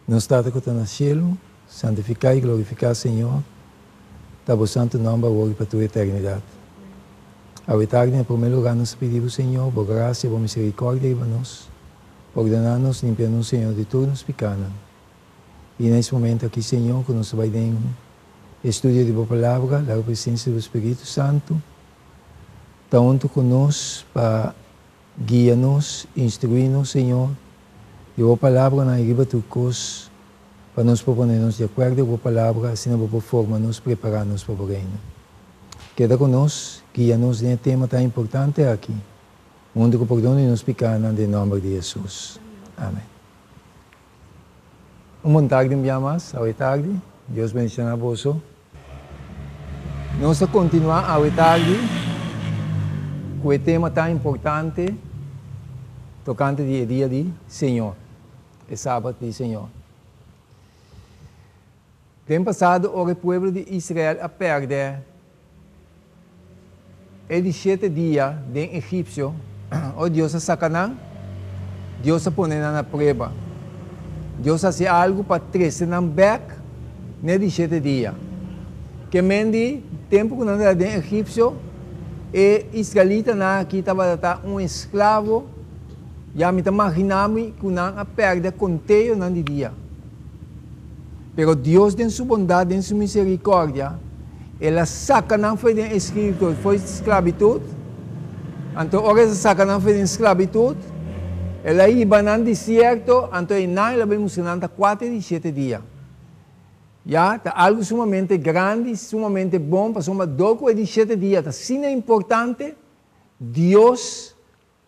Nos trata que está no cielo, santificar e glorificar, Senhor, da vosso santo nome, agora para a tua eternidade. Ao tarde, em primeiro lugar, nos pedimos, Senhor, por graça e por misericórdia, e nós, ordenar-nos, limpiar-nos, Senhor, de todos os pecados. E nesse momento aqui, Senhor, que nós vai ter estudo de tua palavra, a presença do Espírito Santo, está junto conosco para guiar-nos, instruir-nos, Senhor, e a palavra na riba do curso, para nos proponermos de acordo com a palavra, assim a boa forma nos preparar-nos para o reino. Queda conosco, guia-nos nesse tema tão importante aqui. Onde que perdona e nos pecados, em nome de Jesus. Amém. Uma tarde, um dia mais, boa tarde. Deus bendiga a vós. Nós vamos continuar a tarde com o tema tão importante, tocante o dia de Senhor, é sábado de Senhor. Tem passado o povo de Israel a perder de 7 dias de egípcio, o Deus a sacanã, Deus a põe na prova. Deus faz algo para trazer na back de 7 dias. Que mendi tempo que não era de egípcio, e israelita na aqui estava escravo, já me imaginava que não a perder conteio de dia. Pero Deus, em sua bondade, em sua misericórdia, ela saca não foi de escravidão, foi esclavitud. Então, ora saca não foi de esclavitud, ela ia no deserto, então ela vai funcionando 4 e 7 dias. Já, tá algo sumamente grande, sumamente bom, para somar 2 e 7 dias. Tá sim é importante, Deus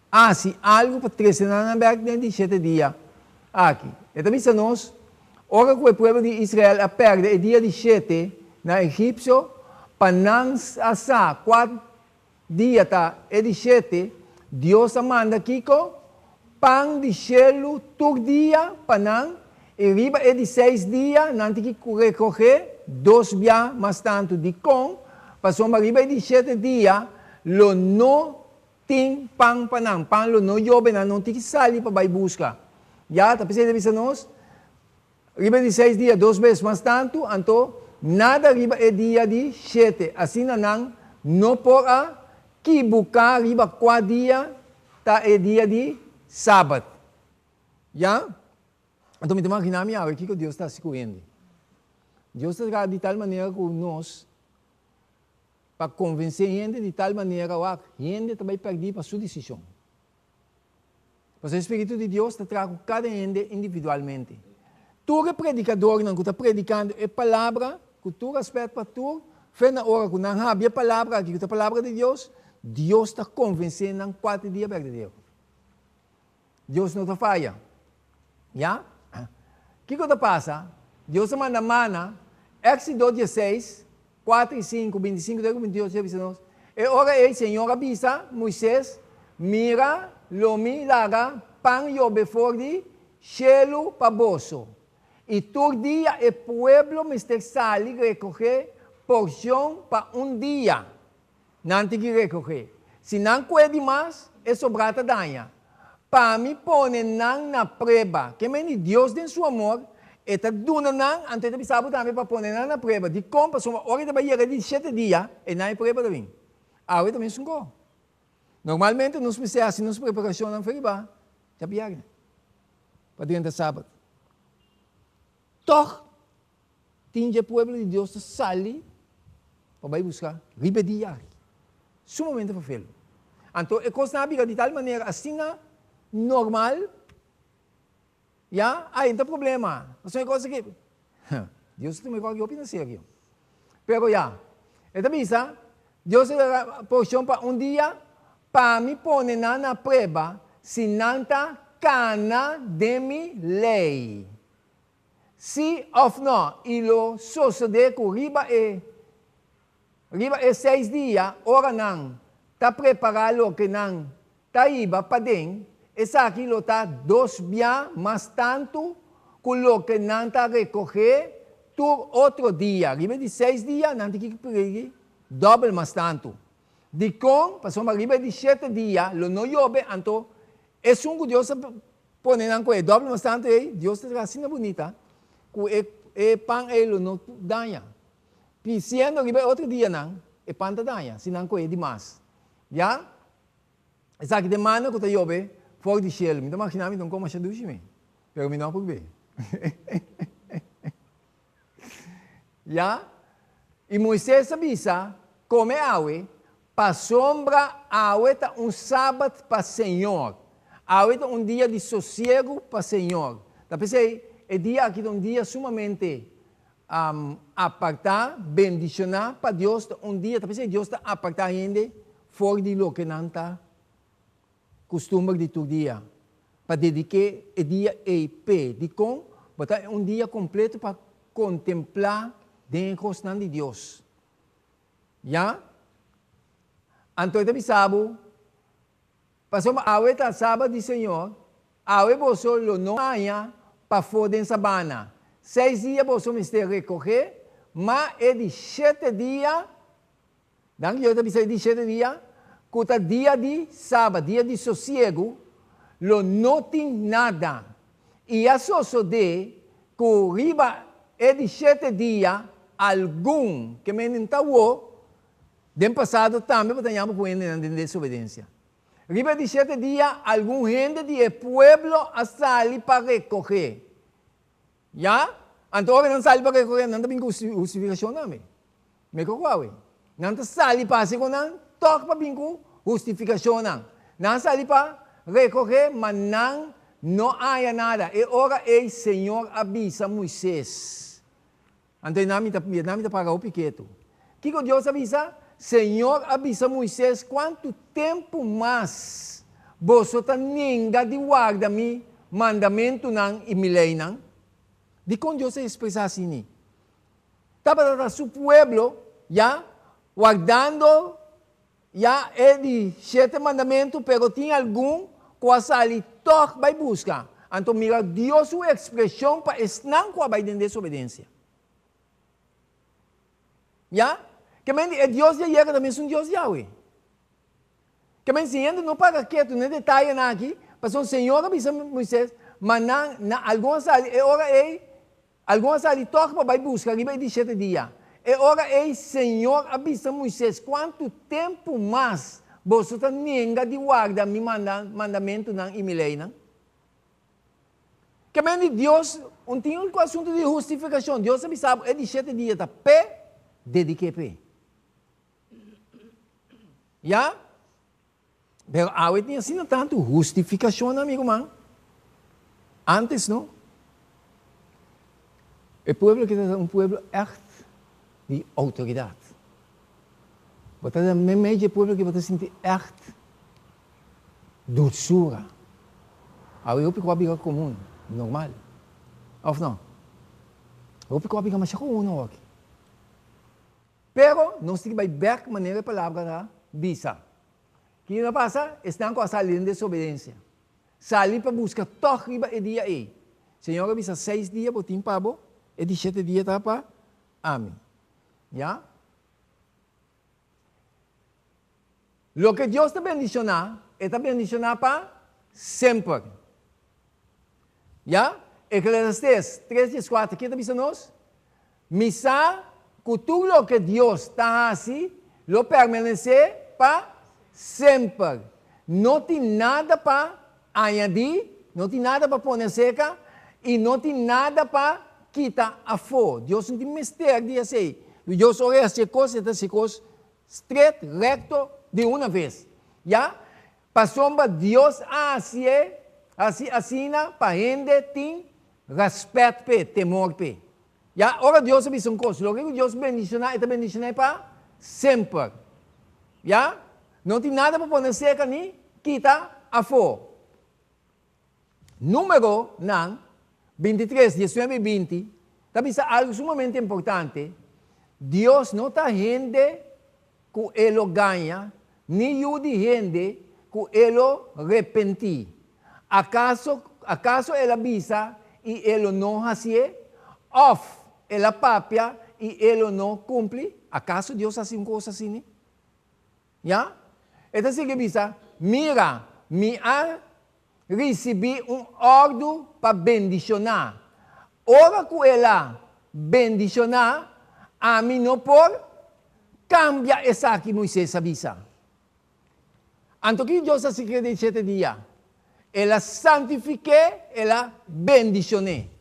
faz algo para trazer na verdade de 7 dias. Aqui. Então, isso nós, ora que o povo de Israel a perde o dia de 7 na Egipcio, para não assar 4 dias de 7, Deus manda aqui com pão de gelo todo dia, para não, e riba de 6 dias, não tem que recorrer 2 dias mais tanto de com, para somar riba de 7 dias, lo não tem pão para não, pão lo não jobe, não tem que sair para vai buscar. Já, está pensando de nós? Riba de 6 dias, 2 vezes mais tanto, então, nada riba é dia de 7. Assim não pode que buscar riba 4 dias, é dia de sábado. Já? Então, me imagina o que Deus está se correndo. Deus está de tal maneira com nós, para convencer a gente de tal maneira que a gente também perder para sua decisão. Porque o Espírito de Deus está trazendo cada gente individualmente. Tu é predicador, não está predicando a palavra, que tu respeita para tu, foi na hora que não sabe a palavra, que é a palavra de Deus, Deus está convencendo em 4 dias verdadeiros. Deus não está falha. Já? O que passa? Deus manda mana, Éxodo 16, 4 e 5, 25, 28, 29. E ora o Senhor avisa Moisés, mira, lomi, laga, pan e obefor de gelo para bolso. E todo dia o pueblo me sale recoger porção para dia. Não tem que recoger. Se não pode mais, é sobrata danha. Para me pôr na prova, que me Deus tem seu amor, e está dando não, antes de pensar também para pôr na prova. De compra, soma hora de banheira de 7 dias, e não é prova também. Agora também sungou. Normalmente, nós precisamos assim, nos preparação na feriba, já piaga. Para dentro do sábado. Toch, tinha o povo de Deus sali para buscar riba diário. Sumamente fácil. Então, é coisa de tal maneira assim, normal, já, aí não tem problema. Mas é uma coisa que, Deus tem uma coisa que opina sério. Pero já, é também isso, Deus dá porção para dia, para me pôr na prova, se não está cana de minha lei. Se ou não, ele sucede que riba é 6 dias, ora não, está preparado que não, está iba para dentro, essa aqui está 2 dias mais tanto, com que não está recoger, todo outro dia, riba de 6 dias, não tem que pegar doble mais tanto. De com, passou uma riba de 7 dias, lo não jobe, então, é um Deus põe na coisa, doble mais tanto, Deus está assim bonita. que o pão ele não danha. Pisando riba outro dia não, o pão tá danha, se não coe demais. Já? Essa aqui demanda que eu ve fora de chelo. Me dá uma china, me dá um como chaduche me. Pero me não por ver. Já? E Moisés avisa, come água, para sombra água tá sábado para Senhor. Água tá dia de sossego para Senhor. Tá pensei, é dia aqui um dia sumamente apartar, bendicionar para Deus, dia, tá pensei, Deus está apartar ainda fora de lo que não está costume de todo dia. Para dedicar o dia EP, de com, botar dia completo para contemplar dentro de Deus. Já? Então, eu sabe, passou uma aula sábado de Senhor, a aula você não há para fora da sabana. 6 dias você me está recorrer, mas é de 7 dias, dan eu também de 7 dias, que é dia de sábado, dia de sossego, não tem nada. E a só de que riba é de 7 dias, algum que me entendeu, do passado também tenhamos com ele na desobediência. Riba de 7 dias, algum gente do pueblo a sair para recorrer. Já? Então, não sai para recorrer, não tem justificação também. Me concordo. Não sai para se não toca para bingo justificação não. Não sai para recorrer, mas não há nada. E ora o Senhor avisa Moisés. Então, não me pagar o piqueto. O que Deus avisa? Senhor avisa Moisés quanto tempo mais você está ninga de guardar-me mandamento não e me lei não. De como Deus se expressa assim. Estava su pueblo, já, guardando, já, é de 7 mandamentos, pero tinha algum que ali toque vai buscar. Então, mira, Deus sua expressão para não que vai de desobediência. Já? Que é Deus já chega também, é um Deus Yahweh. Que se ainda não paga quieto, nem detalhe nada aqui, mas o Senhor avisa Moisés, mas algumas ali, é hora algumas ali toca para buscar, ali vai de 7 dias. É hora Senhor avisa Moisés, quanto tempo mais você está ninga de guardar meu mandamento e minha lei, não? Que Deus, tem um assunto de justificação, Deus avisa, é de 7 dias, tá pé, dedique pé. Já? Pero awet tinha sido tanto justificação, amigo, man. Antes, não? O povo que é um povo echt de autoridade. Você é meio de povo que você sente echt doçura. Aí eu pico a biga comum, normal. Ou não? Eu pico a biga mais comum, não aqui. Pero não se vai ver que maneira a palavra da visa. O que não passa? Estão com a saída de desobediência. Sair para buscar toque e dia aí. Senhor avisa 6 dias, botim pabo, e de 7 dias tá para amém. Já? Lo que Deus está bendicionando, está bendicionando para sempre. Já? Eclesiastes 3:4, aqui está dizendo nós? Misa, que tudo o que Deus está assim, lo permanecer para sempre. Não tem nada para añadir, não tem nada para pôr seca e não tem nada para quitar a fora. Deus não tem mistério de assim. Deus olha as coisas straight, recto, de uma vez. Já? Para sombra, Deus assina para gente tem respeito, temor. Já? Ora, Deus é uma coisa. O que Deus bendicionar, está bendicionar para sempre. Já? Não tem nada para pôr seca nem quitar a fora. Número 23, 19 e 20, também é algo sumamente importante. Deus não está gente que ele ganha, nem de gente que ele arrepende. Acaso ele avisa e ele não faz, ou ele papia e ele não cumpre? Acaso Deus faz uma coisa assim? Já? Então, se ele avisa, mira, recebi ordem para bendicionar. ora que ela bendiciona, a mim não por cambia essa que Moisés avisa. Anto que Deus se crede 7 dias, ela santifique, ela bendicione.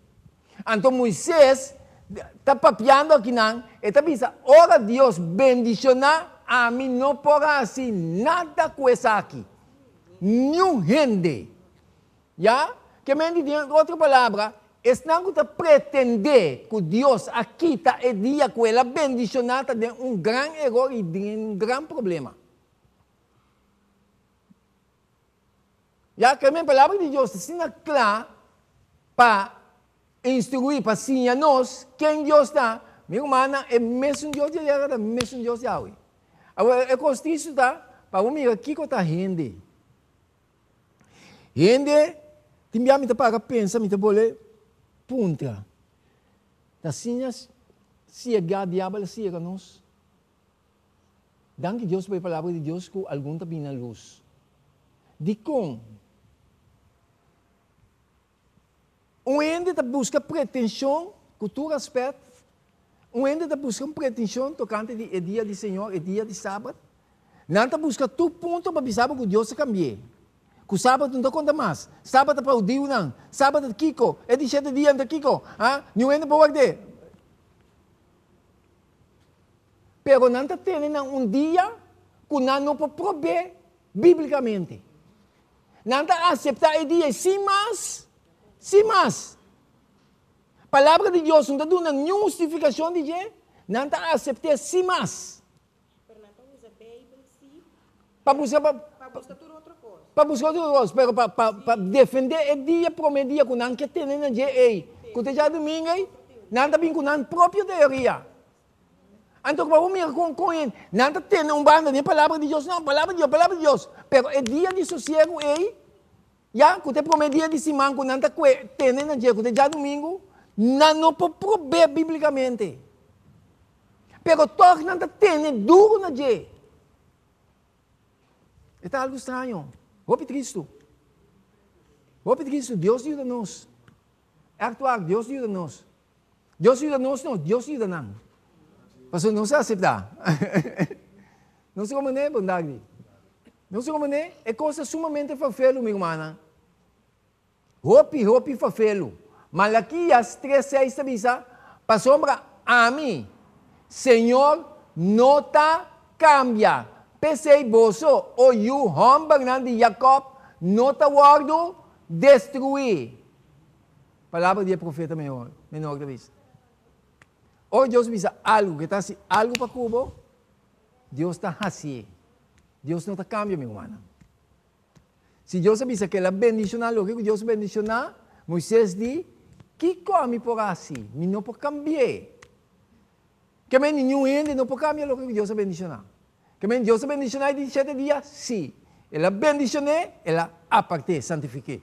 Anto Moisés está papiando aqui não, eta avisa, ora Deus bendiciona, a mim não porá assim nada com essa aqui. Nenhum gente. Já? Que me diz outra palavra, não está pretender que Deus aqui está e dia com ela bendicionada de um grande erro e de um grande problema. Já que a palavra de Deus está clara para instruir, para ensinar-nos quem Deus está. Meu irmão, é mesmo Deus de Yahweh, é mesmo Deus de Yahweh. Agora, é costiço, tá? Para o meu, aqui que está gente. Gente, também me para pensar, me pode punta. Das sinhas, ciega, diabo, ciega nós. Dan que Deus, para a palavra de Deus, que algum também na luz. De como? Um ende busca pretensão, cultura aspecto. Um ende busca pretensão tocante de dia de Senhor, e dia de sábado. Não busca tu ponto para saber que Deus se cambie. Que o sábado não conta mais. Sábado para o dia não. Sábado Kiko, é de 7 dias de Kiko. Não ende para guardar. Pero não tem um dia que não pode prover biblicamente. Não aceitar o dia sim, mas. Palavra de Deus não dá nenhuma justificação de que não aceitar sim, mas. Para buscar tudo outra coisa. Para buscar tudo outra coisa. Para defender o dia, prometer dia que não quer ter nem dia, que te já domingo, não está bem com a própria teoria. Então, para o meu com ele, não está tendo um bando de palavra de Deus, não, palavra de Deus. Pero o dia de sossego, já, que te prometia de semana, que não está tendo nem dia, que te já domingo, não pode prover biblicamente. Pero todos não está tendo duro na dia. Está algo estranho. Hope Cristo. Deus ajuda-nos. Actuar, Deus ajuda-nos. Deus ajuda-nos, não, Deus ajuda-nos. Pastor, não se aceitar. Não se como é, bondade. Não se como é coisa sumamente fafelo, minha irmã. Hope fafelo. Malaquias 3:6 avisa, pastor, a mim, Senhor, nota cambia. Pensei boso, o you, homem de Jacob, nota guardo, destruir. Palavra de profeta menor da vez. Hoje Deus diz algo que está assim, algo para Cuba, Deus está assim. Deus não está cambia, meu irmão. Se Deus avisa que ela bendiciona, o que Deus bendiciona, Moisés diz, que come por assim, não pode cambiar. Que nenhum ende não pode cambiar o que Deus bendiciona. Que Deus bendiciona em 7 dias, sim. Ela bendiciona, ela aparte, santifique.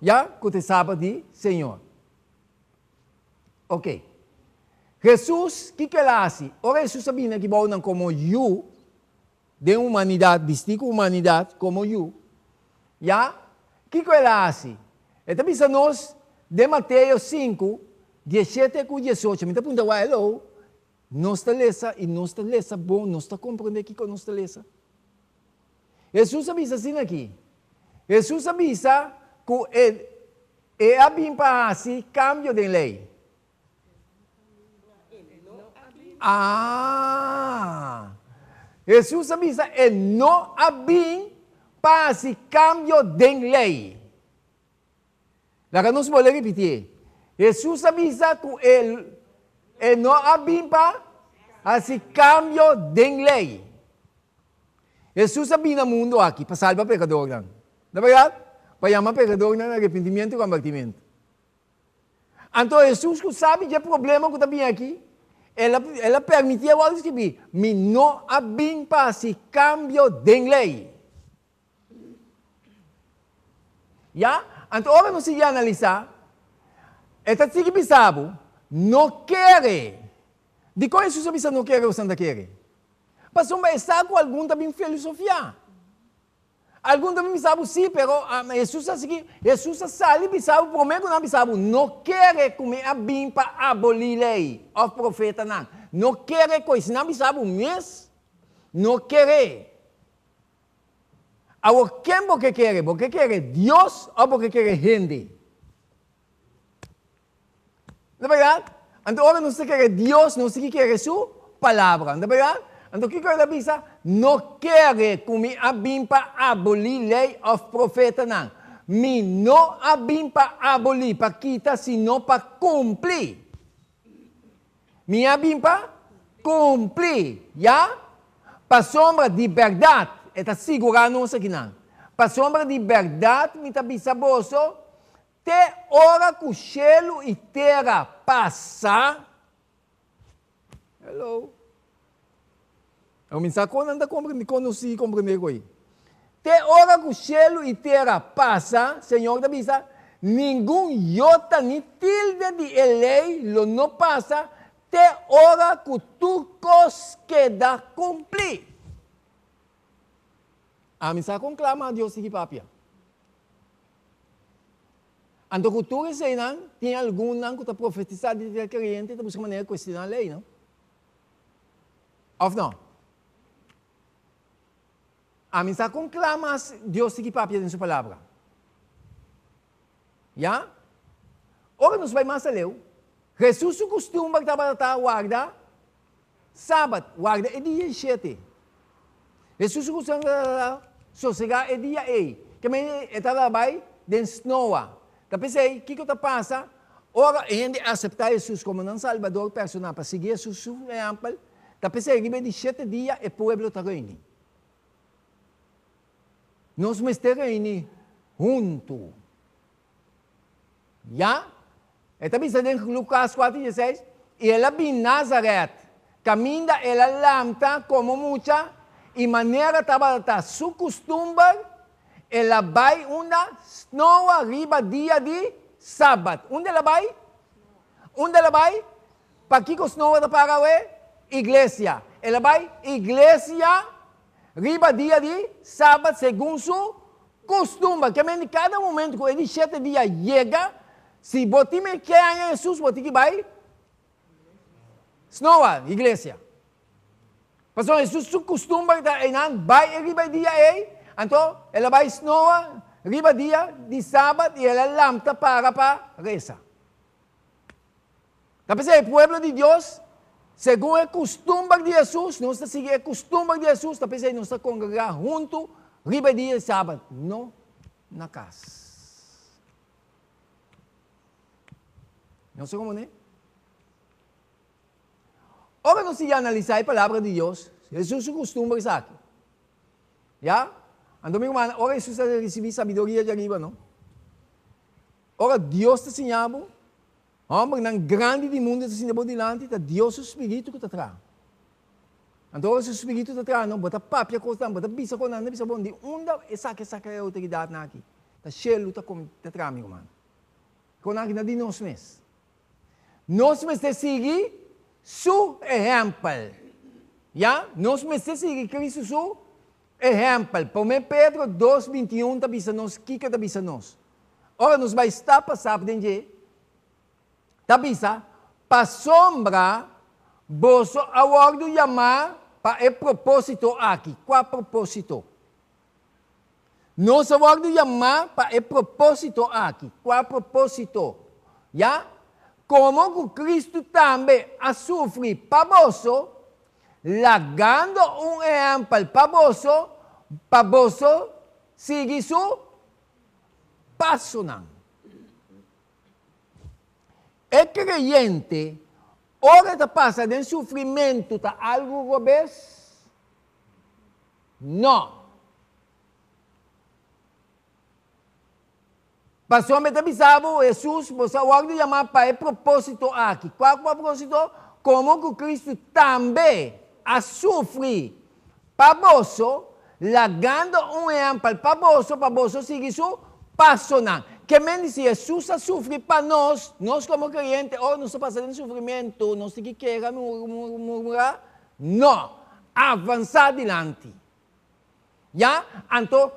Já, que você sabe de Senhor. Ok. Jesus, o que ela faz? Ora, Jesus sabia que vão como eu, de humanidade, distinta humanidade, como eu. Já? O que ela faz? Então, pensa nós, de Mateus 5, 17 a 18, me está perguntando, hello, nós está lesa, e nós está lesa bom, nós está compreendendo que nós está lesa. Jesus avisa assim aqui. Jesus avisa que é abim para assim, cambio de lei. Jesus avisa é não abim para assim, cambio de lei. Lá nós vamos repetir. Jesus avisa que ele não abim para assim, cambio de lei. Jesus avisa no mundo aqui para salvar pecador. Não é verdade? Para chamar pecador no arrependimento e convertimento. Então, Jesus que sabe que o problema que está bem aqui, ela permitia o escrever, me não abim para assim, cambio de lei. Já? Então, agora nós vamos analisar. Esta sigue pensando, não quer. De qual Jesus avisa não quer ou Santa quer? Mas uma está com algum também filosofia. Alguns também sabem sim, mas Jesus assim, Jesus sabe, sabe, primeiro não sabe, não quer comer a bim para abolir a lei, o profeta não. Não quer coisa, não sabe o mês, não quer. Agora, quem porque quer? Porque quer Deus ou porque quer gente? Não é verdade? Então, agora não se quer Deus, não se quer sua palavra, não é verdade? Então, o que quer dizer? Não quer comer a bim para abolir a lei dos profetas, não. Me não a bim para abolir, para quitar, senão para cumprir. Me a bim para cumprir, já? Para sombra de verdade, está segurando aqui, não. Para sombra de verdade, me está bisaboso, até hora que o cielo e terra passar. Hello. Eu me saco não está compreendendo aí. Até hora que o cielo e terra passa, Senhor da bisa, nenhum iota nem tilde de lei não passa, até hora que tu queda cumprir. A mim saco clama a Deus aqui papia. Ando cultura sei não, tem algum não que está profetizado de crente, está buscando maneira de questionar a lei, não? Ou não? A mim está conclama Deus que papia em sua palavra. Já? Ora nos vai mais além. Jesus costuma guarda sábado, guarda é dia 7. Jesus costuma sossegar é dia 8. Que me estava vai den snowa. Tá pensei, o que está passa? Ora, ainda aceitar Jesus como um salvador personal para seguir Jesus, por exemplo. Tá pensei, que de 7 dias é povo está reunido. Nós me estamos juntos. Já? Está pensando em Lucas 4:16. E ela vem Nazaret. Caminha ela lamta como muita. E maneira estava su costume. Ela vai uma snow arriba dia de sábado. Onde ela vai? Onde ela vai? Para que o snow está para a igreja. Ela vai igreja. Riba dia de sábado, segundo su costume. Que em cada momento que ele 7 dias chega, se você me quer em Jesus, você que vai snowa, igreja. Pastor, Jesus su costume vai riba dia então ela vai snowa, riba dia de sábado e ela lamta para reza. Então, o povo de Deus, segundo o costume de Jesus, nós estamos seguindo o costume de Jesus, nós estamos congregar junto, riba dia de sábado, não na casa. Não sei como, né? Ora, nós vamos analisar a palavra de Deus, Jesus costuma isso aqui. Já? Então, meu irmão, ora, Jesus recebeu sabedoria de arriba, não? Ora, Deus te ensinava. Mas nang grande di mundo sa sinabo dilante, ta Dios o Espiritu ko tatra. Então, o Espiritu tatra, não, bota papia ko tam, bota bisa ko na bisa bom, di unda esa a autoridade na aqui. Ta shelo ta com tatra mi man. Ko na na di nos mes. Nos mes te sigue su exemplo. Ya? Nos mes te sigue Cristo su exemplo. Pome Pedro 2:21 ta bisa nos, kika ta bisa nos. Ora nos vai estar passar dentro. Tabisa, pa sombra, boso award yama pa e propósito aqui. Qual propósito? Nós award yama pa e propósito aqui. Qual propósito? Ya? Como que Cristo também a sofrer pa boso, lagando exemplo pa boso, sigue su passo não. É creyente, ora te passa del sofrimento, tá algo robes? Não. Passou a me avisava, Jesus, você vai chamar para o propósito aqui. Qual é o propósito? Como que Cristo também a sofrer para você, lagando exemplo para você seguir seu passo não. Que menos se Jesus sofre para nós como crentes, ou nós passamos em sofrimento, nós temos que querer murmurar, não, avançar adiante. Já? Então,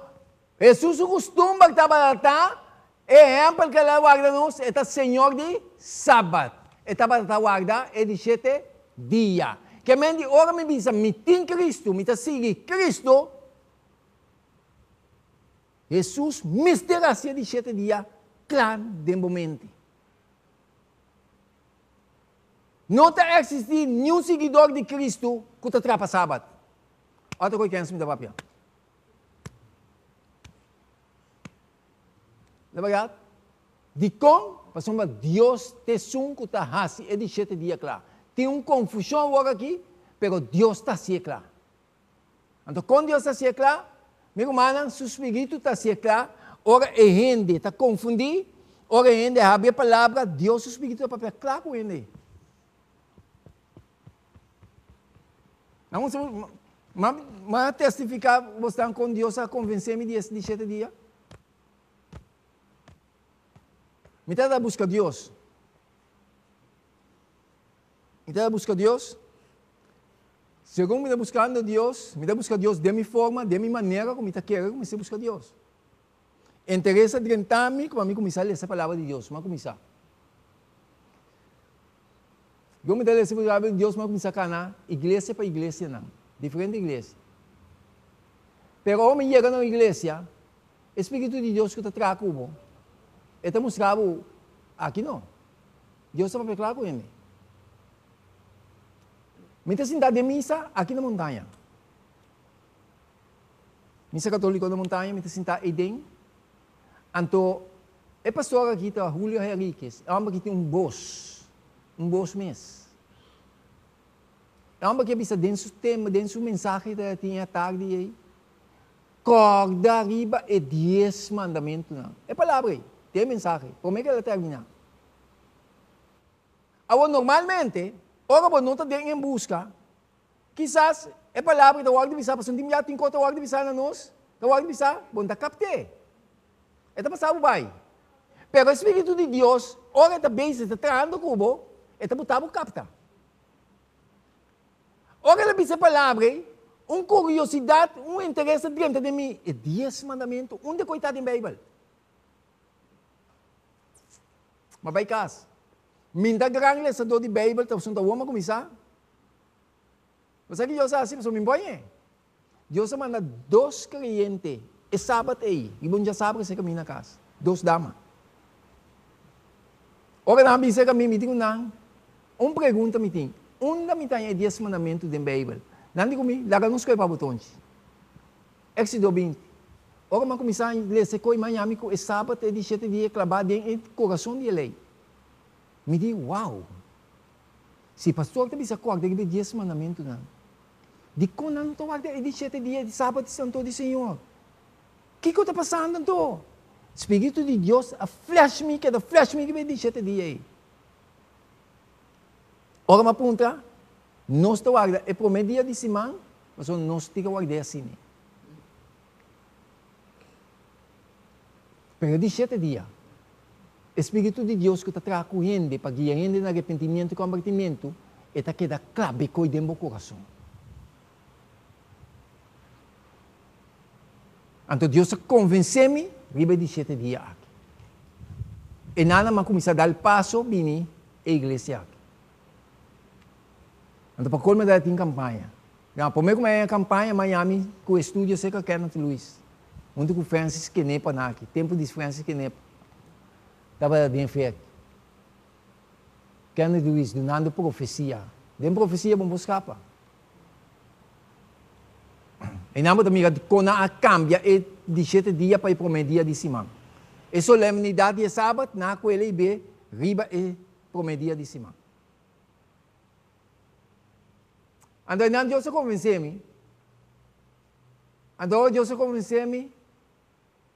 Jesus costuma trabalhar, exemplo que ela guarda-nos, é o Senhor de Sábado. E trabalhar guarda é de 7 dias. Que mente, ora me bisa, me tem Cristo, me sigue Cristo, Jesus misteracia de 7 dias, claro, de momento. Não está existir nenhum seguidor de Cristo que te atrapa sábado. Outra coisa que eu me dá papel. Na verdade, de como, para Deus te sunco está assim, é de 7 dias, claro. Tem uma confusão agora aqui, mas Deus está assim, claro. Então, quando Deus está assim, claro, meu irmão, seu espírito está assim, claro, ora a gente está confundido, ora a gente abre a palavra, Deus, seu espírito está papel claro com ele. Mas testificar, você está com Deus a convencer-me de 7 dias? Me está a buscar Deus. Me está a buscar Deus. Segundo me está buscando Deus, me está a buscar Deus de minha forma, de minha maneira, como me está querendo, comecei a buscar Deus. Interessa adiantar-me, como a mim começar a ler essa palavra de Deus, mas começar. Eu me dei essa palavra de Deus, mas começar a canar, igreja para igreja não. Diferente igreja. Pero ao me chega na igreja, o Espírito de Deus que está atrás como, ele está mostrando aqui não. Deus está para claro com ele. Me está sentado de missa aqui na montanha. Missa católica na montanha, me está sentado aí dentro. Então, o pastor aqui está, Julio Henriquez, é um que tem um bos mês. É um que bisa dentro do tema, dentro do mensagem que tinha tarde aí. Corda arriba é 10 mandamentos. Não. É palavra aí, tem mensagem. Como é que ela termina? Agora, normalmente, ora você não está em busca. Quizás, é palavra da hora de visar, porque não tem conta da hora de visar na nós. Da hora de visar, bom, está captado. Está passando bem. Pero o Espírito de Deus, ora está bem, está trazendo o cubo, está botando o capta. Ora ela diz a palavra, uma curiosidade, um interesse dentro de mim. É 10 mandamentos, onde coitado em Bíblia. Mas vai caso. Minta grande lesador de Bíblia, então você não vai começar. Você que Deus assim, você me põe. Deus manda 2 clientes, é sábado aí, e bom dia sábado você caminha na casa. 2 damas. Ora não me diga me digo não. Uma pergunta me tem. Onde me tem 10 mandamentos da Bíblia? Não digo me, larga nos coisas para botões. Éxodo 20. Ora mas começar a ler essa coisa Miami é sábado é de 7 dias clavar dentro do coração de lei. Me digo, uau. Se pastor também se acorda de 10 mandamentos não. De quando não estou é de 7 dias de sábado santo de Senhor. O que está passando então? Espírito de Deus, a flash-me que vem de 7 dias aí. Ora, uma pergunta, nós estamos guardando, é por meio dia de semana, mas nós temos que guardar assim. Pero de 7 dias, o Espírito de Deus que está trabalhando para guiar no arrependimento e convertimento, está queda clave com dentro do coração. Então Deus convence-me, riba de 7 dias aqui. E nada mais começar a dar passo, vini a igreja aqui. Então, para como dar em campanha. Por meio como é a campanha, Miami, com o estúdio, sei que eu quero no Luiz. Onde com Francis Kenepa aqui. Tempo de Francis Kenepa. Estava bem feito. Quero no Luiz, donando profecia. Dentro profecia, vamos buscar. E nada também, quando a cambia, é de 7 dias para o primeiro dia de semana. E solenidade de sábado, na qual ele vê, riba é o primeiro dia de semana. Então, não Deus convence-me. Então, Deus convence-me,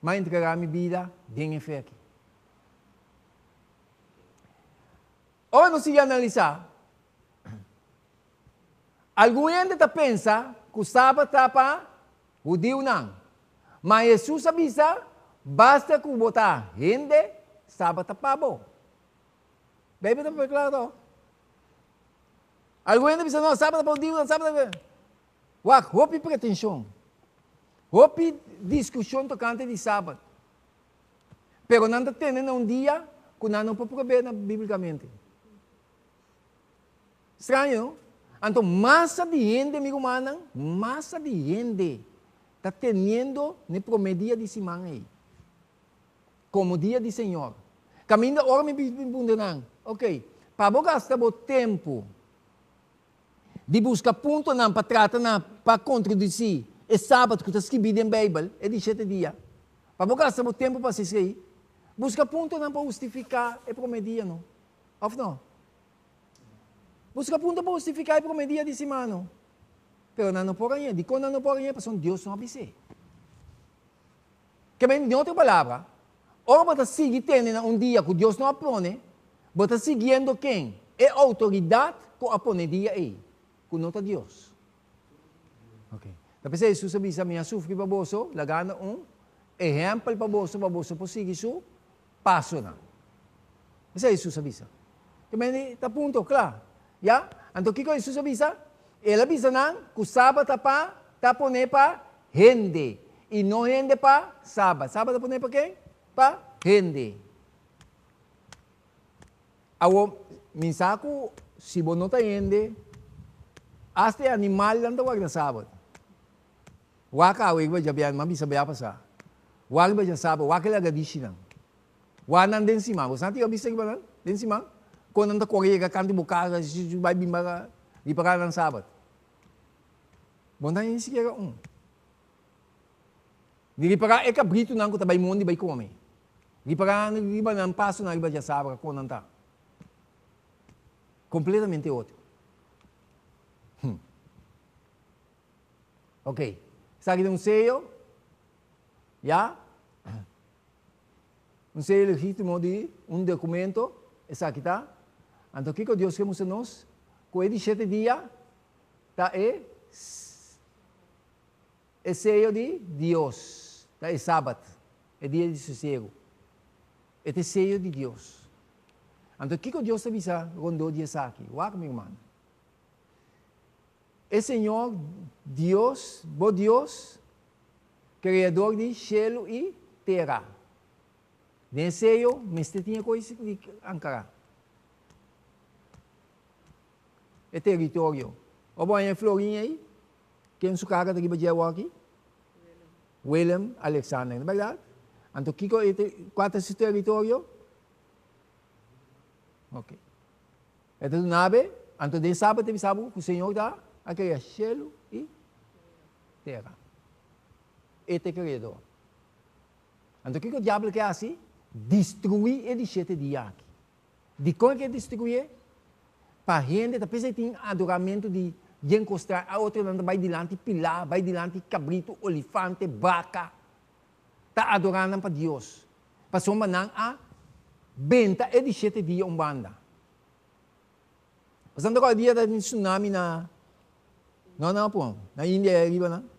mas entregar minha vida dentro de fé aqui. Ou não se analisar. Algum gente pensa que o sábado está para o dia não. Mas Jesus avisa, basta que botar gente, sábado está para bom. Bem, está claro? Alguém pensa, não, sábado para o dia, não, sábado para... Uau, roupa e pretensão. Houve discussão tocante de sábado. Pero não está tendo um dia que não pode prover biblicamente. Estranho, não? Então, massa de gente, amigo humano, massa de gente está tendo no primeiro dia de semana aí. Como dia do Senhor. Caminho da hora me perguntam, ok, para gastar o tempo de buscar ponto não para tratar para contradizer é sábado que está escrito em Bíblia, é de 7 dias. Para gastar o tempo para se escrever, busca ponto não para justificar é primeiro dia, não? Ou não? Busca ponto para justificar é primeiro dia de semana. Pero não pode ganhar. De quando não pode ganhar, porque Deus não avise. Que bem, de outra palavra, ou você sigue tendo um dia que Deus não apone, você está seguindo quem? É a autoridade que apone dia aí. Que não está Deus. Ok. Então, Jesus avisa a minha sufre para você, lagando exemplo para você por seguir seu passo. Isso é Jesus avisa. Que bem, está ponto, claro. Ya? Então, o que Jesus avisa? Ele avisa que o sábado está poner para gente. E não gente para sábado. Sábado está poner para quem? Para gente. Agora, mensagem, se você não está gente, até animal não está guardando sábado. Waka awig ba jabian mami sabaya pa sa. Wag ba dyan sábado, wag kailangan gadishi lang. Wanan din si mama. Santi ka bisag ba lang? Din si mama? Kung nang takwari ka kanti buka, bay bimba ka, di pa ka ng sábado. Bontan yung siya ka, Di pa ka, kabrito nang ko tabay mo, di ba ikome. Di pa ka, di ba nang paso na iba dyan sábado, kung nang ta. Completamente outro. Ok. Sa akin sello, ya? Un sello legítimo de un documento, esa aqui está. Então, o que Deus quer mostrar nos? Com ele 7 dias, tá é sello de Deus, tá é sábado, é dia de sossego. Este é sello de Deus. Então, o que Deus avisa quando diz aqui? Uau, meu irmão. É Senhor, Deus, bom Deus, Criador de céu e terra. Desejo, mas tinha coisa de Ankara. É território. O bom é Florinha aí? Quem se carga daqui para aqui? William Alexander, não é verdade? Então, qual é esse território? Ok. Então, nave, então, de sábado, que o Senhor dá a criar céu e terra. Este é criador. Então, o que o diabo quer assim? Destruir ele 7 dias aqui. De como que destruir? Para a gente, talvez tem adoramento de encostar a outra, vai dilante pilar, vai dilante cabrito, olifante, vaca. Está adorando para Deus. Para soma não a benta é de 7 dias banda. Mas agora dia da tsunami na Índia, não?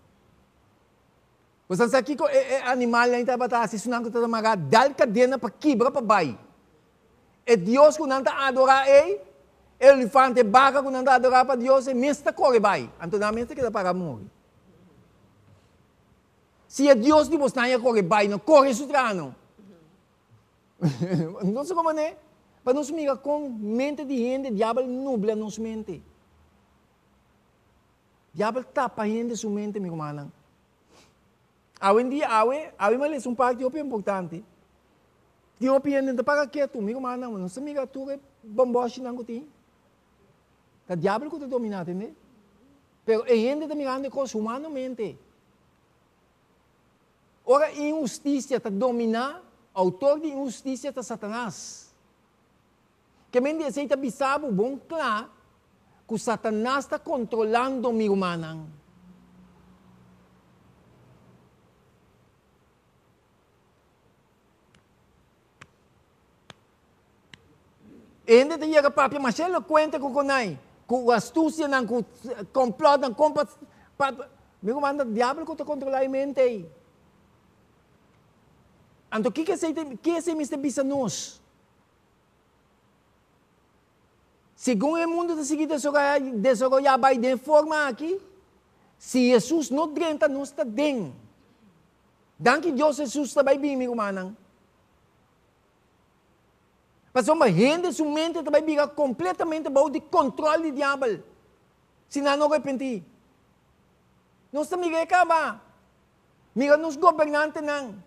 Você sabe que animal lá em Tabata, se não está magar, dá cadena para quebrar para baixo. É Deus que não está adorar ele, elefante, vaca que não está adorar para Deus, é mesmo corre baixo. Então, não é mesmo que dá para morrer. Se é Deus que você não corre baixo, não corre sutrano. Não sei como é. Para nós mirar com mente de gente, o diabo nubla nossa mente. O diabo tapa a gente sua mente, meu irmão. Hoje em dia, mas é um parte importante. Tem uma opinião de para quieto, meu irmão, não se miga tu é bomboche não tem. O diabo que te domina, entende? Pero a gente está mirando coisas humanamente. Ora, a injustiça está dominando, o autor de injustiça está Satanás. Que me diz, está bisabo, bom, claro, que Satanás está controlando o meu irmão. Ainda tem a própria Marcelo conta com a astúcia, com o complot, meu irmão, o diabo que está controlando a mente. Então, o que é esse Mr. Bissanos? Segundo o mundo está seguindo desenvolver de forma aqui, se Jesus não drenta, não está dentro. Dan que Deus Jesus também bem, meu irmão. Mas uma gente, sua mente também fica completamente bajo de controle do diabo. Se não arrepentir. Nós também acaba. Mira nos governantes não.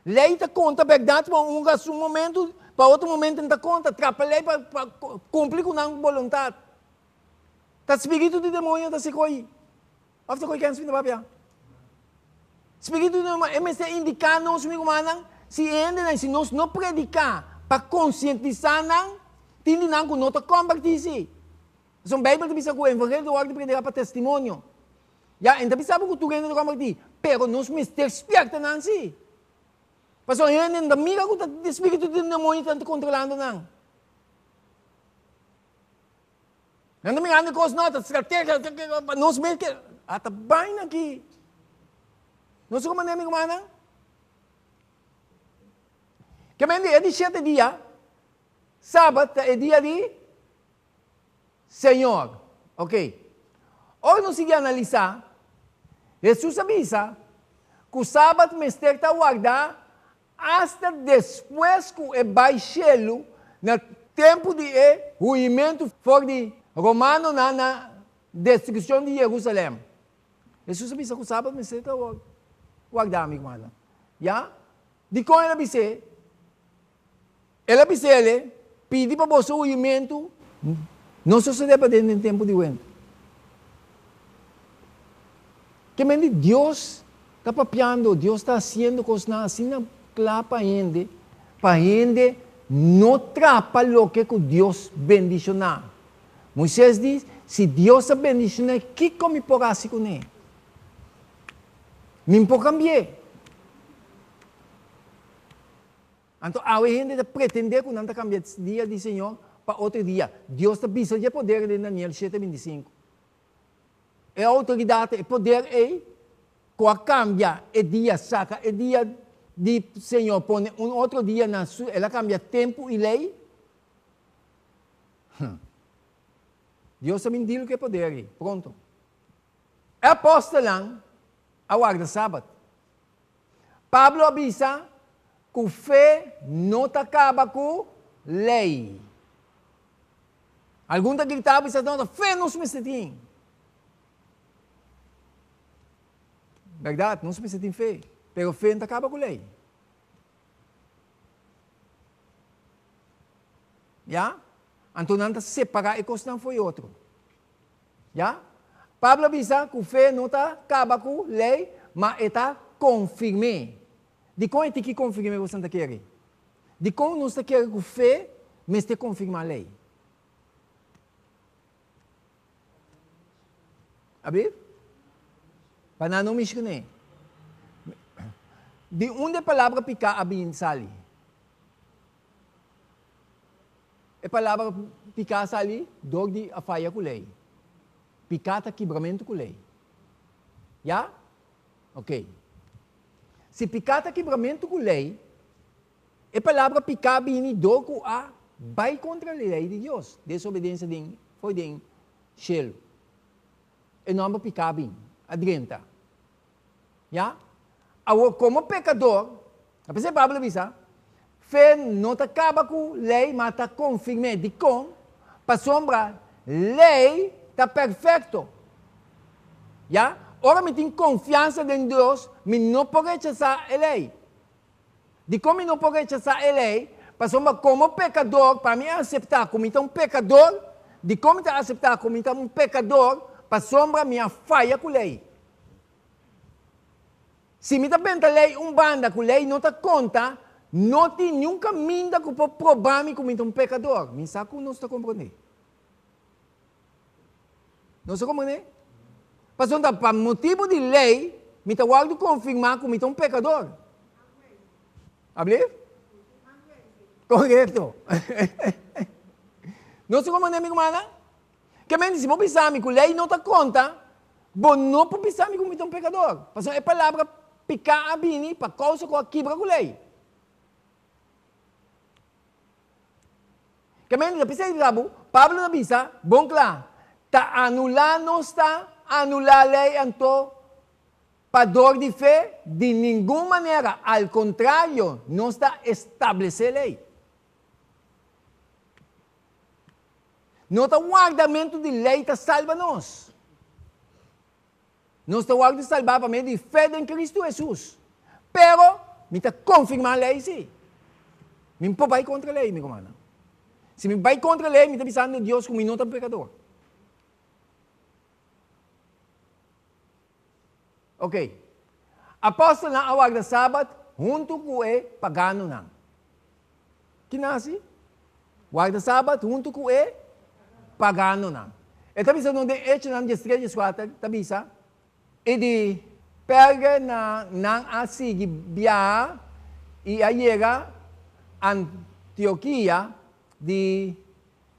Lei te conta verdade para um momento, para outro momento não te conta. Trapa lei para cumprir com a vontade. O espírito de demônio está se coi. After coi quem se vira para espírito de demônio é mais indicar nós humanos se ainda se nós não predicar para conscientizar não, tem não que não te convertir. So, a Bíblia diz que o evangelho do ordem predicar para testemunho. Já, então sabe que tu ainda não convertir, pero nós me despierta não se. Mas ainda mira que o espírito de demônio está controlando não. Ainda me anda com as notas, estratégia, nós mesmo que até bem aqui. Nós como nem amigo mana. Que é de 7 dias. Sábado é dia de Senhor. Ok. Hoje nós seguimos analisar. Jesus avisa que o sábado mestre está guardar hasta depois que é baixelo no tempo de ruimento for de romano na destruição de Jerusalém. Jesus avisa que o sábado mestre está guardar, amigo mana. Já? De como ele avisa? Ele avisa ele, pede para você o ruimento, não sucede para dentro do tempo de vento. Que mente Deus está papiando, Deus está fazendo coisas assim claro para a gente não atrapa o que Deus bendicionar. Moisés diz, se Deus bendicionar, que come por assim com ele? Me pode cambiar. Então, a gente pretende que não está cambiando dia de Senhor para outro dia. Deus está pensando de poder de Daniel 7:25. É a autoridade, é poder, quando cambia, é dia saca, é dia de Senhor, põe um outro dia, ela cambia tempo e lei. Deus também diz que é poder, pronto. É apóstolo, aguarda sábado. Pablo avisa que a fé não acaba com lei. Alguns gritavam e disseram, fé não se tem. Verdade, não se tem fé. Pero fé não acaba com lei. Já? Então não se separar e coisa não foi outro. Já? Pablo avisa que a fé não acaba com lei, mas está confirmada. De como é que confirma você está querendo? De como não está querendo que a fé, mas te confirma a lei. Abrir? Para não me esquecer. De onde a palavra picar abin sali? A palavra picar sali, dor de a faia com lei. Picar está quebramento com lei. Já? Ok. Se picar está quebramento com lei, a palavra picar abin dor com a vai contra a lei de Deus. Desobediência foi de Shelo. E não é picar abin. Adrenta. Já? Como pecador, a pessoa Pablo avisa, fé não acaba com lei, mas está confirmada de como, para sombra, lei está perfeito. Já? Ora, me tenho confiança em Deus, me não pode rechazar a lei. De como não pode rechazar a lei, para sombra, como pecador, para mim aceitar como então um pecador, de como aceitar como então um pecador, para sombra, minha falha com a lei. Se me está pensando lei, banda com lei, não está conta, não tem nenhum caminho que pode provar-me como um pecador. Me sabe como não está compreendendo? Não está compreendendo? Passando para motivo de lei, me está guardando confirmar como um pecador. Abrir? Correto. Não está compreendendo, amigo mana? Que me diz, se vou pensar com lei, não está conta, bom, não pode pensar como um pecador. Passando a palavra picar a bini para causa com a quebra com a lei. Que mesmo depois de Rabu, Pablo avisa, bom claro, está anular não está anular a lei, então Pador de fé, de nenhuma maneira. Ao contrário, não está estabelecer lei. Não está guardamento de lei que salva nós. Não está guardamento de salvar para mim de fé em Cristo Jesus. Pero, me está confirmando a lei, sim. Me vai contra a lei, meu irmão. Se me vai contra a lei, me está pensando em Deus como não é pecador. Ok. Apóstolo na awag da Sabat, junto com o pagano na. Que nasce? Guarda Sabat, junto com o pagano na. E tabi sa nung de eche ng 3-4, tabi sa, e di perga na nang asigi biya e ayega Antioquia di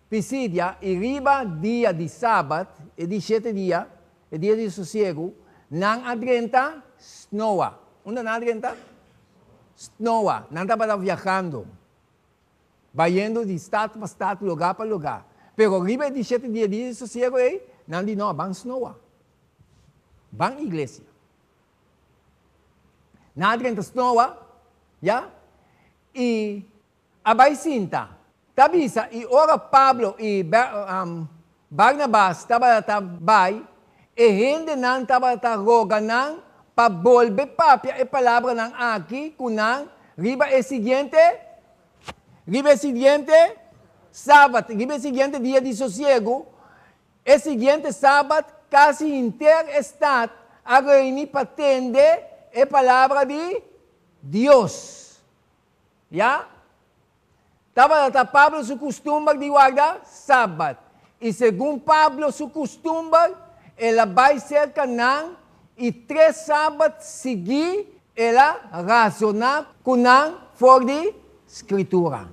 Pisidia e riba dia di Sabat e di 7 dia, e dia di sosiego, nang adrenta, snowa. Una na adrenta? Snowa. Nang estava viajando. Vayendo de estado para estado, lugar para lugar. Pero riba de 7 dias de sossego, não de não, van snowa. Van igreja. Na adrenta snowa, ya? E abay sinta. Tabisa, e ora Pablo e Barnabas estava tabay, e hindi nang estava roga nang pabolbe papia e palavra nang aqui, kunang, riba e seguinte, sábado, riba e seguinte dia de sossego, e seguinte sábado, quase inteiro estado, a reunir para atender a palavra de Deus. Ya? Estava Pablo su costumbre de guardar sábado. E segundo Pablo su costumbre, ela vai cerca ng e 3 sábados seguir, ela razonar com ng for de escritura.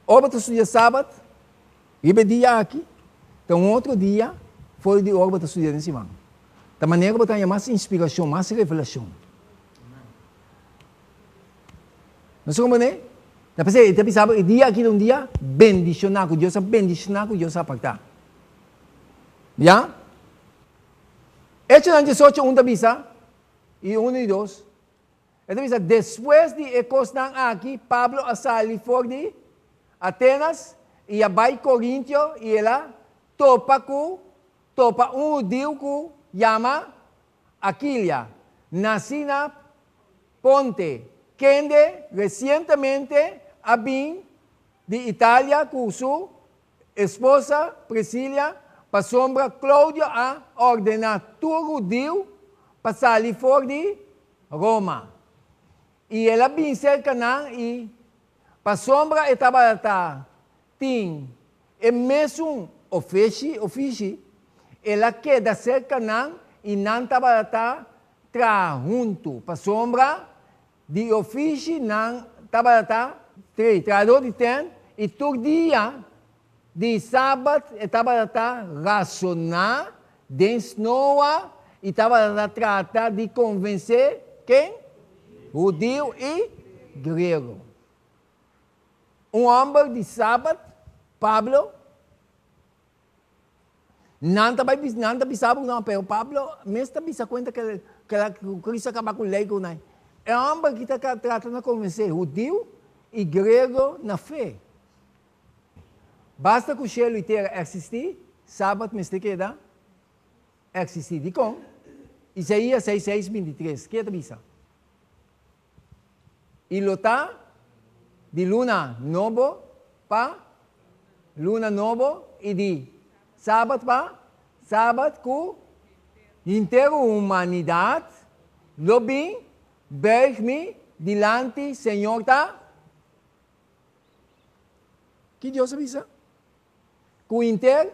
Ora para estudar sábado, ribe dia aqui, então outro dia, foi de ora para estudar nesse mão. Da maneira para ter mais inspiração, mais revelação. Não sei como é? Tapi sabe, dia aqui um dia, bendicionar com Deus, bendicionar com Deus a partir. Ya? Hecho ng 18, un tabisa, y 1 y 2. Ito bisa, después de ecos ng aquí, Pablo asali for de Atenas, y abay Corintio, y ela topa un diu ku llama Aquilia, nacina Ponte, kende recientemente abin de Italia con su esposa Priscila, pa sombra Claudio a ordenar tudo Dio para sair fora de Roma. E ela bem cerca não e pa sombra estava tem e mesmo ofici ela queda cerca não e não estava tra junto pa sombra de ofici não estava trador de ten e todo dia de sábado estava a razonar, desnoa, e estava a tratar de convencer quem? Judeu e grego. Um homem de sábado, Pablo, não estava pensando, não, pero Pablo, mesmo está conta que Cristo acaba com lei, com nós. É um homem que está tratando de convencer judeu e grego na fé. Basta que o cielo inteiro existir, sábado me queda existir. De como? Isaías 6:23. Que é a E lota de luna novo pa luna novo e de sábado pa sábado com inteira humanidade lobim ver-me dilante Senhor tá. Que Deus avisa? Com inteira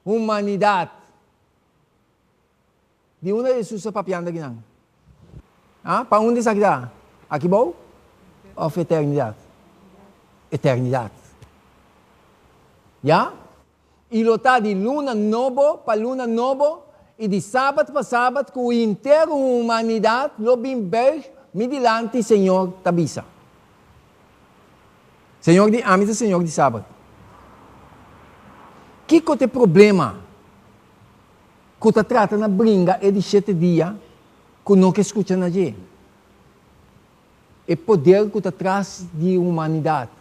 humanidade. De onde Jesus papiando aqui não? Ah, para onde está aqui? Aqui bom? Of eternidade. Eternidade. Já? E lotar de luna novo para luna novo e de sábado para sábado com inteira humanidade lo bem ver me dilante Senhor tabisa. Senhor de amita, Senhor de sábado. Que problema? Que está tratando de brincar de 7 dias que não escuta nadie. É poder que está atrás de humanidade.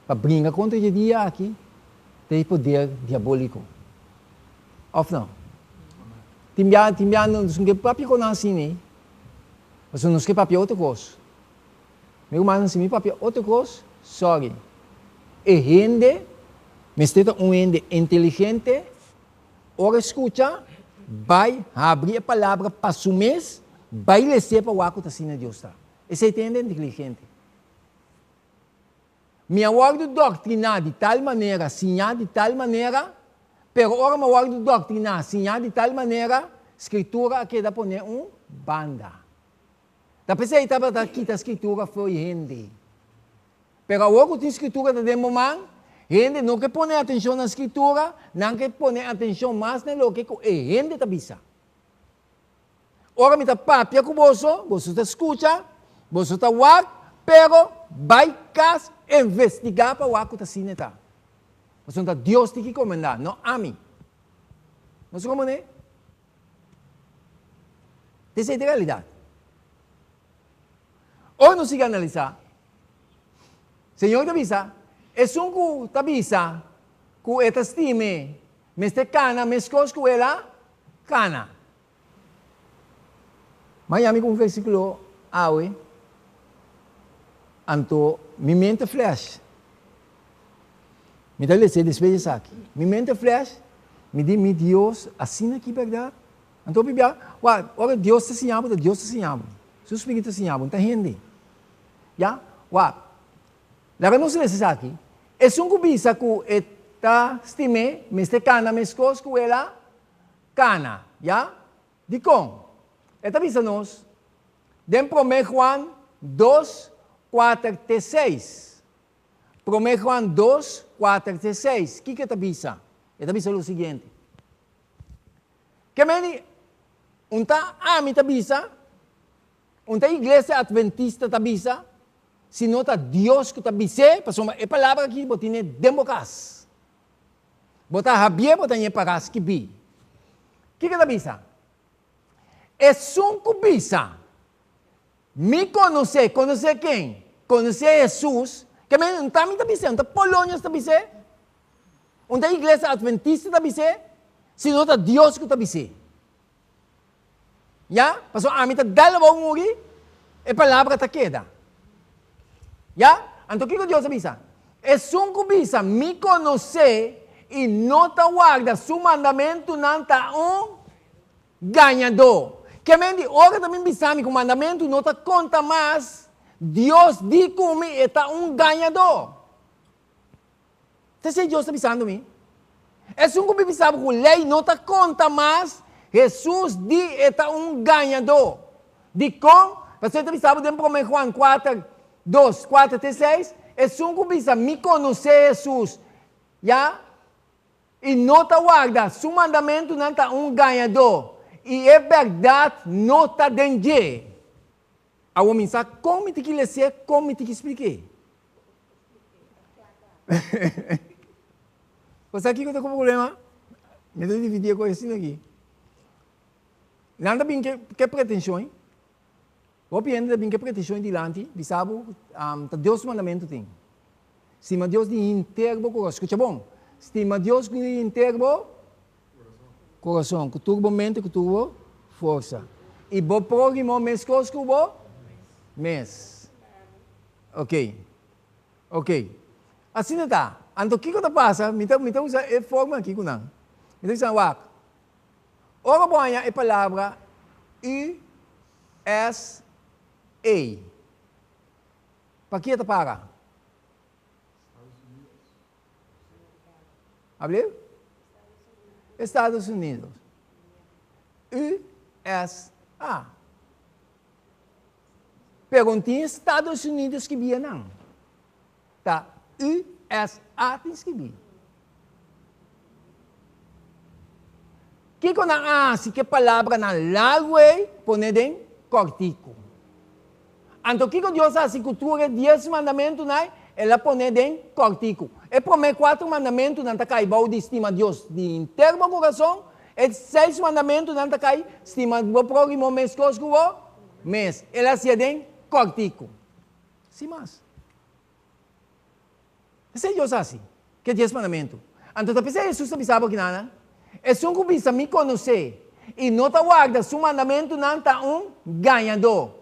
Para brincar contra o dia aqui, tem poder diabólico. Ou não? Timbiano, não sei papi com assim, né? Mas não sei papi outra coisa. Meu irmão, se me papi outra coisa, sorry. É gente, mas tem gente inteligente, ora escuta, vai abrir a palavra para o mês, vai ler para o que está sendo Deus. Esse entende inteligente. Minha ordem doutrinar de tal maneira, ensinar de tal maneira, pero ora minha ordem doutrinar, ensinar de tal maneira, escritura que dá para poner banda. Da pessoa que estava aqui, a escritura foi gente. Pero agora tem escritura da demomang, gente não que põe atenção na escritura, não que põe atenção mais no que é gente está bisa. Ora me está papia com você está escuta, você está wak, pero vai cas investigar para o que está sineta. Você está Deus tem que comandar, não a mim. Não sei como é? Essa é a realidade. Ou não se analisar. Senhor tabisa, é um tabisa, que esta estime, mas te cana, mas coisa que ela cana. Miami com versículo awe, anto, mi mente flash. Me dá lhe despeja aqui. Mi mente flash, me diz, mi Deus, assim aqui, verdade? Então, Bíblia, ora Deus está ensinando, Deus está ensinando. Seu Espírito está ensinando, está rende. Já? Lara não se necessita aqui. É um cubisa que está estime, mas te cana, mas coisa que ela cana. Já? De com? Esta visa nos, den 1 Juan 2, 4, 6. 1 Juan 2, 4, 6. O que é esta visa? Esta visa é o seguinte. Que me unta ami tabisa, unta igreja adventista tabisa, se nota Deus que tabise, pasoma é palavra que botine democas. Bota habie botanye paras que bi. Que tabisa? É um cubisa. Me conhecer quem? Conhecer Jesus, que me unta mi tabise, unta Polônia tabise, unta igreja adventista tabise, se nota Deus que tabise. Ya? Pasó a mim tá dalawang muri, e palavra tá queda. Ya? Anto que Deus avisa? É um cubisa me conhecer e não tá guarda su mandamento não tá ganhador. Que me ora também bisami que o mandamento não tá conta mais. Deus diz como é tá ganhador. Você sei Deus tá avisando-me? É um cubisa que a lei não tá conta mais. Jesus diz que é ganhador. De com, você sabe, em 1 Juan 4, 2, 4, 6, é um cubisa me conhecer Jesus. Já? E não está guarda, seu mandamento não está ganhador. E é verdade, não está dentro. A homem sabe como tem que ler, como tem que explicar. Você aqui que está com problema? Me deu dividir a coisa aqui. Nada bem que pretensões. O piano bem que pretensões dilante, bisabo, Deus mandamento tem. Estima Deus de inteiro coração. Escuta bom. Estima Deus de inteiro coração, com turbo mente, com turbo força. E bo próximo mês coisa que bo mês. Ok. Assim está. Anto que está passa, me usa a forma aqui com não. Me usa wak. Ora boa é palavra USA. Para que para? Abriu? Estados Unidos. USA. Perguntinha Estados Unidos que via não. Tá? USA tem que vir. Que quando se que palavra na lágua pone den cortico. Então que Deus a cultura 10 mandamentos nai, ela pone den cortico. E promete 4 mandamentos não tá caibau de estima Deus de inteiro coração, e 6 mandamentos não tá cai estima o próximo mês cosco mas ele hacía de cortico. Sin más. Esse é Deus assim, que é 10 mandamentos. Então, pensei, Jesus avisava que nada. É só que precisa me conhecer. E não está guarda, seu mandamento não está ganhador.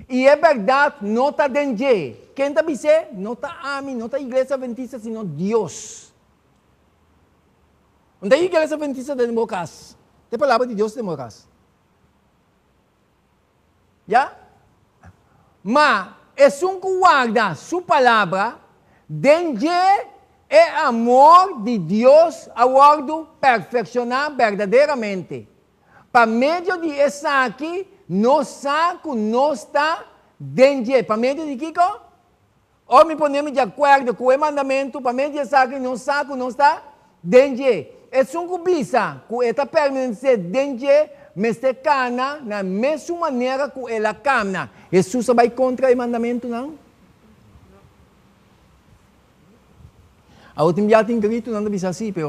E é verdade, não está dentro. Quem está pensando, não está a mim, não está a igreja adventista, senão Deus. Não tem igreja adventista de democracia. Tem palavra de Deus de democracia. Já? Mas, é só que guarda sua palavra, dentro é amor de Deus ao perfeccionar verdadeiramente. Para meio de isso aqui, não saco não está dentro. Para meio de Kiko, ou me ponemos de acordo com o mandamento, para meio de isso aqui, não saco não está dentro. É só que bisa, que está permanecendo dentro, mas se cana na mesma maneira que ela camina. Jesus vai contra o mandamento, não? A última dia tem grito, não deve ser assim, mas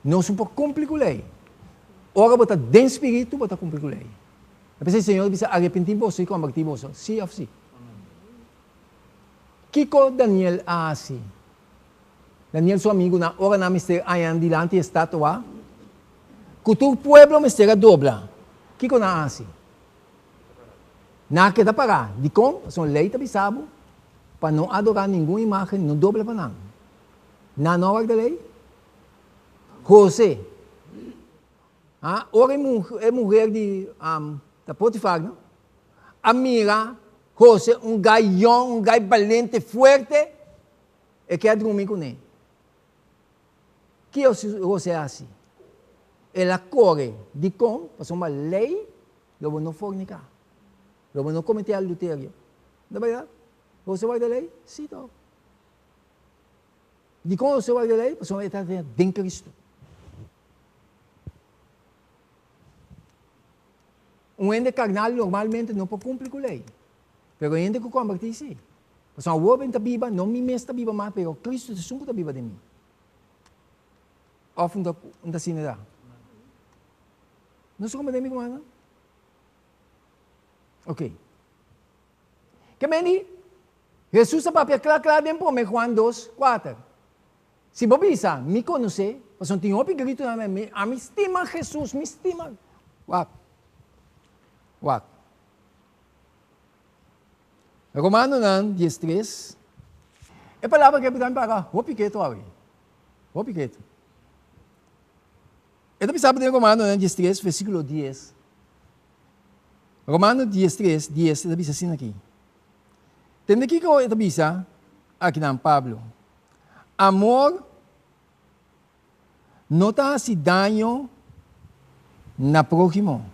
não é um pouco complicado. Ora, você tem espírito, você cumpre a lei. Eu pensei, Senhor, você arrepentir você e convertir você. Sim ou sim? Kiko Daniel assim. Daniel, seu amigo, na hora na mister ayan dilante estatua, que tu pueblo mister dobla. Kiko na assim. Na que dá para. De como? São lei tabisabo, para não adorar nenhuma imagem, não dobla para nada. Na nova da lei, José, ora é mulher de da Potifar, não? Amiga, José, gaião, gai valente, forte, e quer dormir com ele. Que José é assim? Ela corre de como? Passou uma lei, eu não fornicar, eu não cometer adultério. Não é verdade? José vai da lei? Sim, não. De como você vai da lei? Você vai estar dentro de Cristo. Ende carnal normalmente não pode cumprir com a lei. Mas ende que convertir sim. Porque a outra está viva, não me está viva mais, mas Cristo está viva de mim. Ou não está nada. Não sou como de mim, não? Ok. Que meni? Jesus está para claro dentro de Juan 2:4. Se você me conhece, você tem um grito na minha, a me estima Jesus, me estima. What? Romano 10:3. É a palavra que eu para o piqueto ali. O piqueto. Eu também sabe de Romano 10:3, versículo 10. Romano 10:3, 10, eu também assim aqui. Tem aqui que eu também aqui na Pablo. Amor não está se dano na próximo.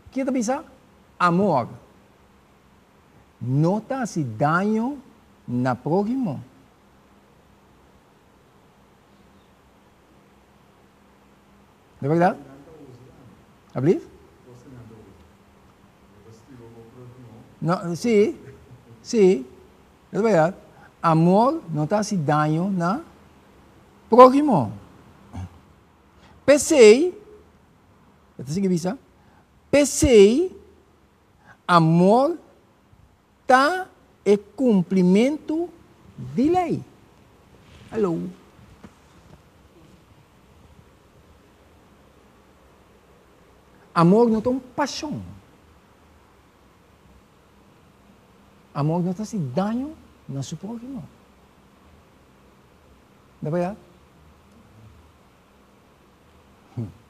O que está pensando? Amor não está se dano na próximo. Não é verdade? Abrir? Não, sim, sim, é verdade. Amor não está se dano na próximo. Pensei, amor está em cumprimento de lei. Alô? Amor não tem paixão. Amor não está se dano na sua próxima. Não é verdade?